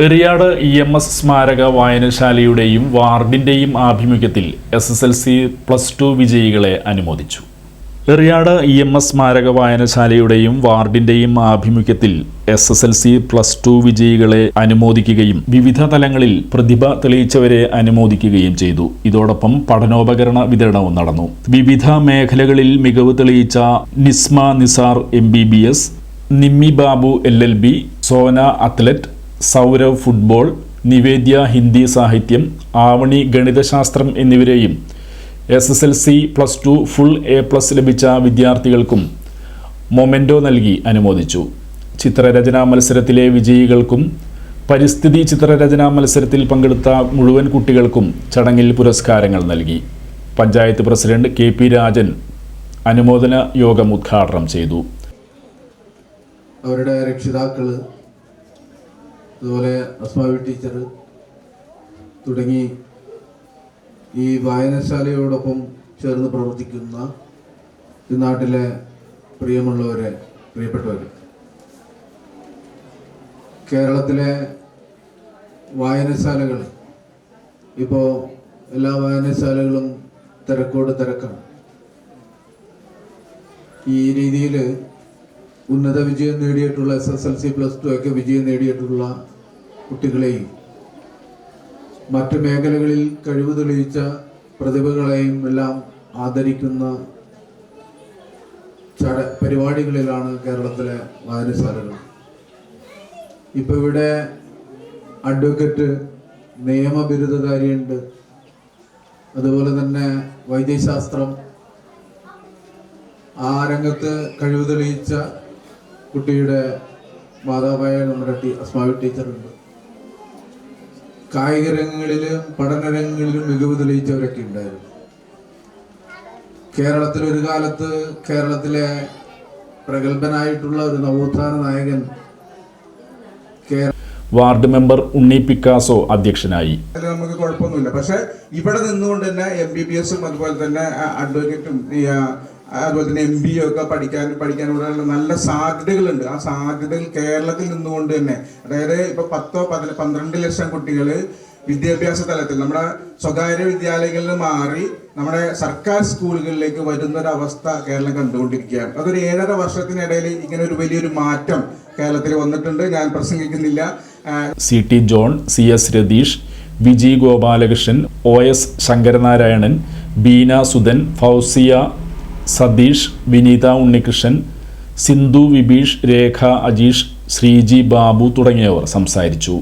Eriyad EMS സ്മാരക വായനശാലയുടെയും വാർഡിന്റെയും ആഭിമുഖ്യത്തിൽ SSLC +2 വിജയികളെ അനുമോദിച്ചു. എറിയാട് EMS സ്മാരക വായനശാലയുടെയും വാർഡിന്റെയും ആഭിമുഖ്യത്തിൽ SSLC +2 വിജയികളെ അനുമോദിക്കുകയും വിവിധ തലങ്ങളിൽ പ്രതിഭ തെളിയിച്ചവരെ അനുമോദിക്കുകയും ചെയ്തു. ഇതോടൊപ്പം പഠനോപകരണ വിതരണവും നടന്നു. വിവിധ മേഖലകളിൽ മികവ് തെളിയിച്ച Nisma Nisar MBBS, Nimmi Babu LLB, Sona athlete, Sourav football, Nivedya Hindi സാഹിത്യം, ആവണി ഗണിതശാസ്ത്രം എന്നിവരെയും SSLC +2 ഫുൾ A+ ലഭിച്ച വിദ്യാർത്ഥികൾക്കും മൊമെന്റോ നൽകി അനുമോദിച്ചു. ചിത്രരചനാ മത്സരത്തിലെ വിജയികൾക്കും പരിസ്ഥിതി ചിത്രരചനാ മത്സരത്തിൽ പങ്കെടുത്ത മുഴുവൻ കുട്ടികൾക്കും ചടങ്ങിൽ പുരസ്കാരങ്ങൾ നൽകി. പഞ്ചായത്ത് പ്രസിഡന്റ് KP രാജൻ അനുമോദന യോഗം ഉദ്ഘാടനം ചെയ്തു. അവരുടെ രക്ഷിതാക്കൾ, അതുപോലെ അസ്മാവി ടീച്ചർ തുടങ്ങി ഈ വായനശാലയോടൊപ്പം ചേർന്ന് പ്രവർത്തിക്കുന്ന ഈ നാട്ടിലെ പ്രിയമുള്ളവരെ, പ്രിയപ്പെട്ടവരെ, കേരളത്തിലെ വായനശാലകൾ ഇപ്പോൾ എല്ലാ വായനശാലകളും തിരക്കോട് തിരക്കാണ്. ഈ രീതിയിൽ ഉന്നത വിജയം നേടിയിട്ടുള്ള SSLC +2 ഒക്കെ വിജയം നേടിയിട്ടുള്ള കുട്ടികളെയും മറ്റു മേഖലകളിൽ കഴിവ് തെളിയിച്ച പ്രതിഭകളെയും എല്ലാം ആദരിക്കുന്ന പരിപാടികളിലാണ് കേരളത്തിലെ വായനശാലകൾ. ഇപ്പോൾ ഇവിടെ അഡ്വക്കേറ്റ്, നിയമബിരുദധാരിയുണ്ട്, അതുപോലെ തന്നെ വൈദ്യശാസ്ത്രം, ആ രംഗത്ത് കഴിവ് തെളിയിച്ച കുട്ടിയുടെ മാതാവായ നമ്മുടെ അസ്മാവി ടീച്ചറുണ്ട്. കായിക രംഗങ്ങളിലും പഠനരംഗങ്ങളിലും മികവ് തെളിയിച്ചവരൊക്കെ ഉണ്ടായിരുന്നു. കേരളത്തിൽ ഒരു കാലത്ത് കേരളത്തിലെ പ്രഗത്ഭനായിട്ടുള്ള ഒരു നവോത്ഥാന നായകൻ വാർഡ് മെമ്പർ ഉണ്ണി പിക്കാസോ അധ്യക്ഷനായി. നമുക്ക് കുഴപ്പമൊന്നുമില്ല. പക്ഷെ ഇവിടെ നിന്നുകൊണ്ട് തന്നെ MBBS-ഉം അതുപോലെ തന്നെ അഡ്വക്കേറ്റും അതുപോലെ തന്നെ MBA ഒക്കെ പഠിക്കാനുള്ള നല്ല സാധ്യതകളുണ്ട്. ആ സാധ്യതകൾ കേരളത്തിൽ നിന്നുകൊണ്ട് തന്നെ, അതായത് ഇപ്പൊ 10-12 ലക്ഷം കുട്ടികൾ വിദ്യാഭ്യാസ തലത്തിൽ നമ്മുടെ സ്വകാര്യ വിദ്യാലയങ്ങളിൽ മാറി നമ്മുടെ സർക്കാർ സ്കൂളുകളിലേക്ക് വരുന്നൊരവസ്ഥ കേരളം കണ്ടുകൊണ്ടിരിക്കുകയാണ്. അതൊരു 7.5 വർഷത്തിനിടയിൽ ഇങ്ങനെ ഒരു വലിയൊരു മാറ്റം കേരളത്തിൽ വന്നിട്ടുണ്ട്. ഞാൻ പ്രസംഗിക്കുന്നില്ല. CT John, CS Ratheesh, Viji Gopalakrishnan, OS Sankaranarayanan, Beena Sudhan, Fousiya Satheesh, Vineetha Unnikrishnan, Sindhu Vibeesh, Rekha Ajeesh, Sreeji Babu തുടങ്ങിയവർ സംസാരിച്ചു.